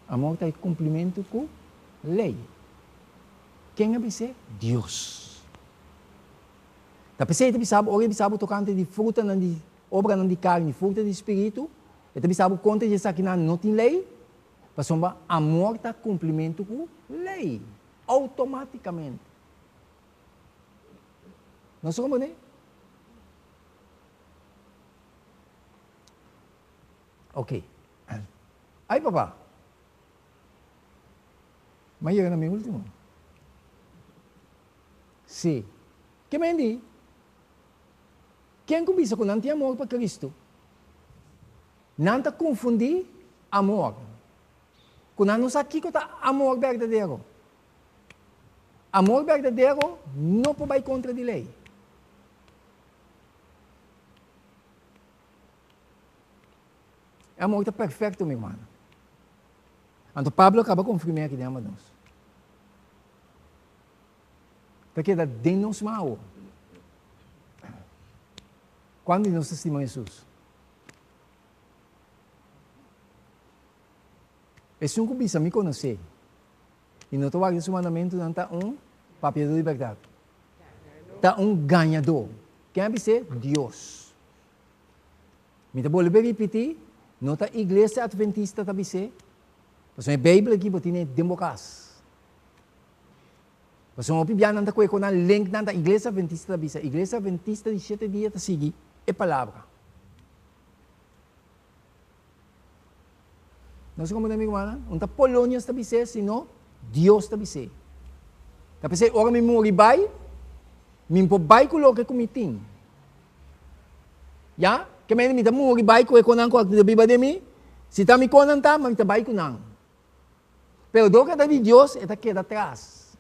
Amor está em cumprimento com lei. Quem é você? Deus. Da pessoa que sabe, ora sabe tocante de fruta, de obra de carne, fruta de espírito, e sabe conta de aqui não tem lei, mas amor está em cumprimento com lei, automaticamente. Não sou como né? Ok. Aí, papá. Mas eu era meu último. Sim. Que me diz? Quem começa com não tem amor para Cristo? Não está confundir amor. Quando não sabe o que é amor verdadeiro. Amor verdadeiro não vai contra a lei. Amor está perfeito, meu irmão. Então, Pablo acaba confirmando aqui dentro de nós. Porque dá de nós mal. Quando nós estimamos Jesus? É um que precisa me conhecer. E não estou aqui mandamento, não está papel de liberdade. Está ganhador. Quem é ser? Deus. Me vou repetir, não está igreja adventista está ser. Mas a Bíblia aqui tem democracia. Mas o pibian não está com a link da igreja adventista está ser. Igreja adventista de 7 dias está seguir é palavra. Não sei como é, amigo, não está Polônia está ser, senão Deus está ser. Está ser, ora me morri vai, me vai colocar como tem. Já? Que me está morri vai com a Bíblia de mim, se está me conanta, mas está vai com não. Pero do que de Deus, está queda atrás.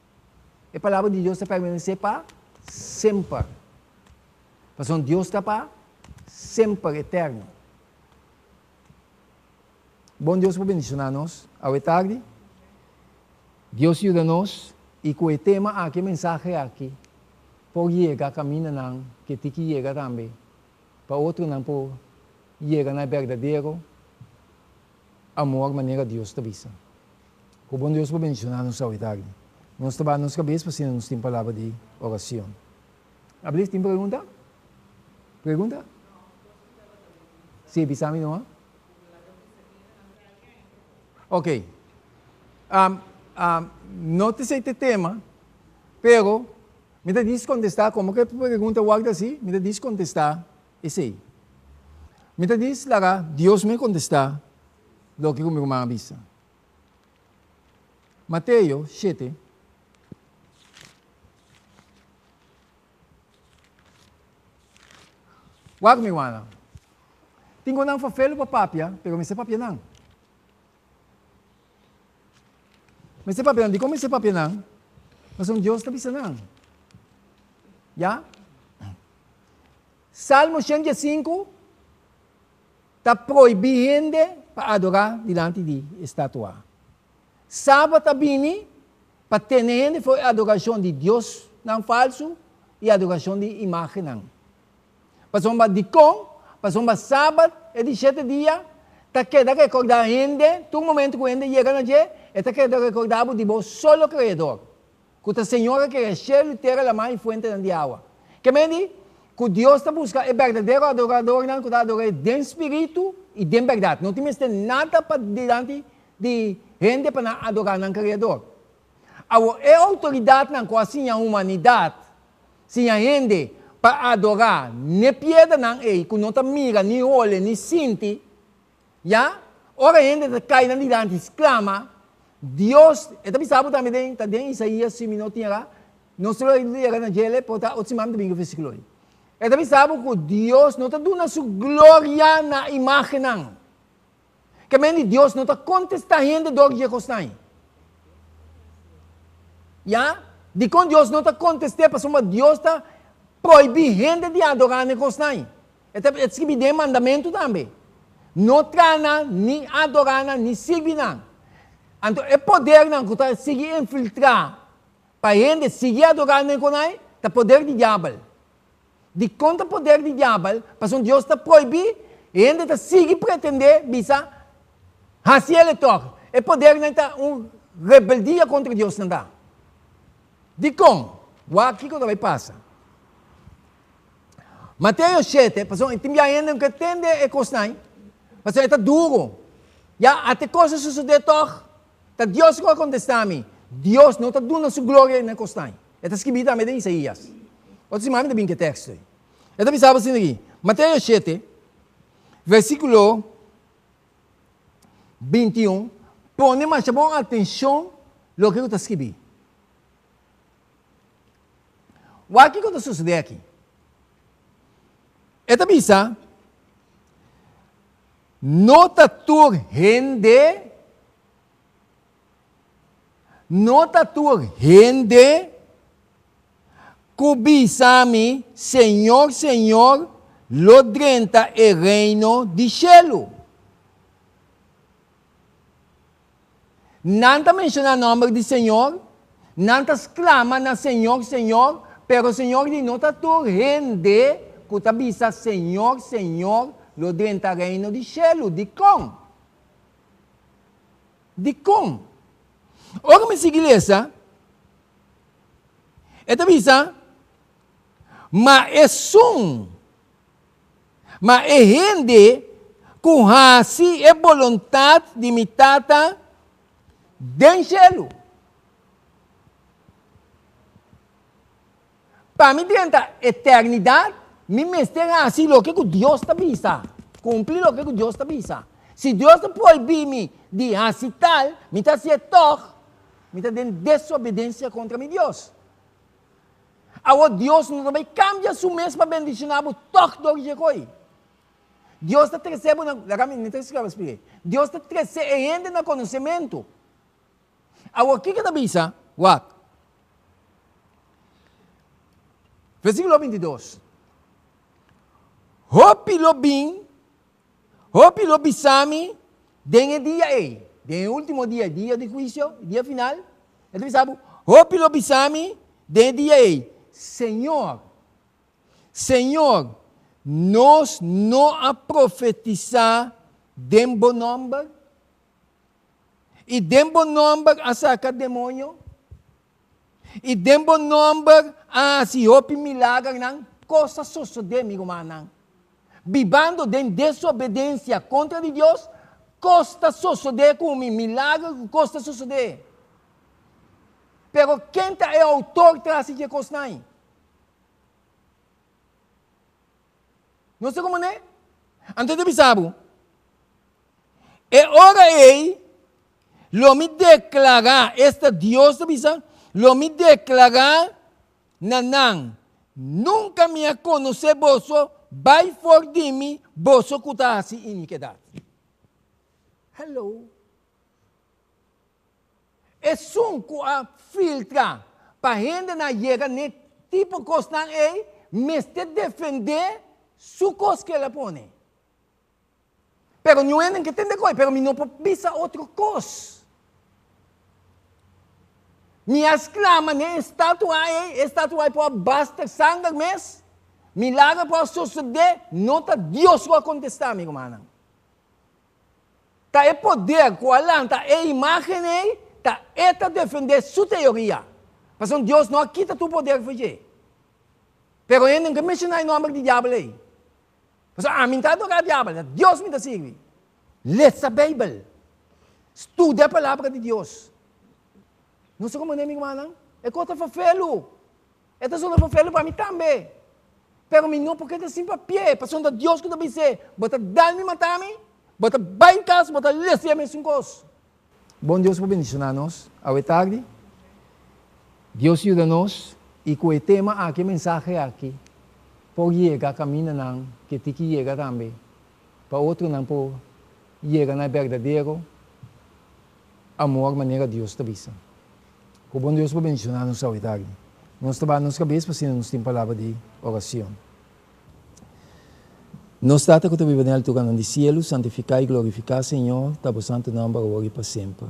A palavra de Deus está permanecer para sempre. Mas Deus está para sempre, eterno. Bom Deus por bendicionar-nos. À tarde, Deus ajuda-nos e com o tema aqui, mensagem aqui, por chegar caminho não, que tem que chegar também. Para outro não por chegar na verdadeiro amor, maneira Deus está vista. Com bom Deus por bendicionar-nos à tarde. Nós trabalhamos cabeça para nós tem palavra de oração. Abrir, tem pergunta? Pergunta? Sim, bisa não? Ok. Note-se este tema, pero me diz contestar, como que pergunta guarda assim, me diz contestar esse aí. Me diz, Lara, Deus me contestar do que comigo me avisa. Mateus 7. Guarda, meu irmão. Tenho não fafelo para papia, pero me sei papia não. Mas se papel não, como se papel não? Mas Deus está pensando. Já? Salmo 105 está proibindo para adorar diante de estátua. Sábado está vindo para ter a adoração de Deus não falso e a adoração de imagem não. Passamos de com, passamos sábado, é de 7 dias, está querendo recordar ainda, todo momento que ainda chega na dia, está querendo recordar de vos solo Criador. Que a Senhora que é cheio e terra a mãe fonte de água. Que me diz que Deus está buscando é verdadeiro adorador, não que está adorando de espírito e de verdade. Não tem nada para diante de gente para adorar o Criador. É autoridade não com assim a humanidade, se a gente para adorar, nem piedra não é, que não está mira, nem olha, nem sente, já? Ora a gente cai na diante, exclama, Deus, e também sabe também, está dentro de Isaías, se não tinha lá, não se lo diga na gele, pode estar otimamente bem o versículo. E também sabe que Deus não está dando a sua glória na imagem, não. Que mesmo Deus não está contestando do que está. Já? De quando Deus não está contestando, porque Deus está proibindo de adorar na costa. É que tem mandamento também. Não trana, nem adorar, nem servir. Então, é poder que está seguir infiltrar para a gente seguir adorando na costa, é poder de diabo. De conta poder de diabo, porque Deus está proibindo, e a gente está seguir pretender, bisa, assim ele toca. É poder que está rebeldia contra Deus, não dá. De como? O que vai passar? Mateus 7, porque tem ainda que tende a costa, mas está duro. Já até coisas suceder toca. Deus vai contestar a mim. Deus não está dando a sua glória na costa. Está escrito também em Isaías. Outro semana também que texto. Eu também sabe assim aqui. Mateus 7, versículo 21. Põe mais atenção no que está escrito. O que está sucedendo aqui? Esta bisa, nota tu rende Cubisami, Senhor, Senhor, lo drenta el reino de cielo. Nanta menciona o nome de Senhor, nanta exclama na Senhor, Senhor, pero o Senhor de nota tu rende, cutabisa Senhor, Senhor, lo drenta el reino de cielo. De como? De como? Ora, me sigue essa. Esta bisa, mas é som, mas é rende com assim é vontade de me tata den cielo. Para mim, dentro da eternidade, me mestre assim o que Deus está bisa, cumprir o que Deus está bisa. Se Deus está proibir-me de assim tal, me está se toque, me está dando desobediência contra meu Deus. Agora Deus não também cambia sua mesma bendição para toque do que Deus está crescendo Deus está crescendo ainda no conhecimento. Agora, o que está bisa? What? Versículo 22. Hopi lo bisami, den el dia ei, den el último dia, dia de juicio, dia final. Ele sabe, hopi lo bisami, den el dia ei. Senhor, nós não a profetizar dem bom nome, e dem bom nome a sacar demônio, e dem bom nome a se hopi milagre, não, coisa suceder, meu irmão. Vivendo de desobediência contra Deus, costa suceder com um milagre, costa suceder. Pero quem é o autor traz de coisa aí? Não sei como é? Então, você sabe, é hora aí, lo me declarar, este Deus, lo me declarar, nanang, nunca me conhece você, vai for de mim, você cutasse iniquidade. Hello. É sunco a filtrar para gente na chega ne tipo coisa aí, mas te defender su coisa que ela põe. Pero não é que tem de coisa, pero não pode pensar outra coisa. Minha exclama ne estatua aí pode basta sangue mesmo. Milagre pode suceder, nota Deus vai contestar, meu irmão. Tá é poder, tá é imagem aí, tá é defender sua teoria. Mas Deus não quita tu poder fazer. Pero ele não menciona o nome do diabo aí. Mas mim tá adorar o diabo, Deus me dá serve. Lê a Bíblia. Estuda a palavra de Deus. Não sei como é, meu irmão. É coisa fafelo. É só fafelo para mim também. Pero não porque é assim para pé. Passando a Deus que também sei. Bota dar-me matar-me. Bota vai em casa, bota lecer-me sem coisa. Bom Deus por bendicionar-nos. À tarde. Deus ajuda-nos. E com o tema aqui, mensagem aqui. Por chegar caminho não, que tem que chegar também. Para outro não por chegar na verdadeiro amor, maneira Deus te avisa. Que bom Deus por bendicionar-nos à tarde. Nós trabalhamos nos cabeças, para nos tem palavra de oração. Nos trata que tu vive na altura do cielo, santificar e glorificar, Senhor, tabo santo nome agora e para sempre.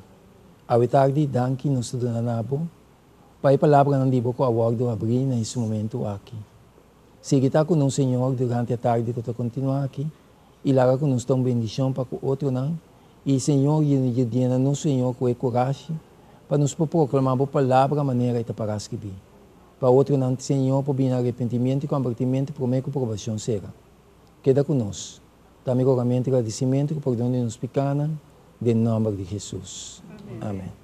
À tarde, danke, nos donamos. Pai, palavra não digo que aguardo abrir nesse momento aqui. Siga está com o Senhor durante a tarde que tu continua aqui. E larga com nós tão bendição para o outro não. E Senhor, ajuda no Senhor com coragem para nos proclamar a palavra maneira que para escrever. Para outro não, Senhor, por vir arrependimento e convertimento, promete que a aprovação será. Queda conosco. Dá-me agradecimento que por onde nos picana, em nome de Jesus. Amém.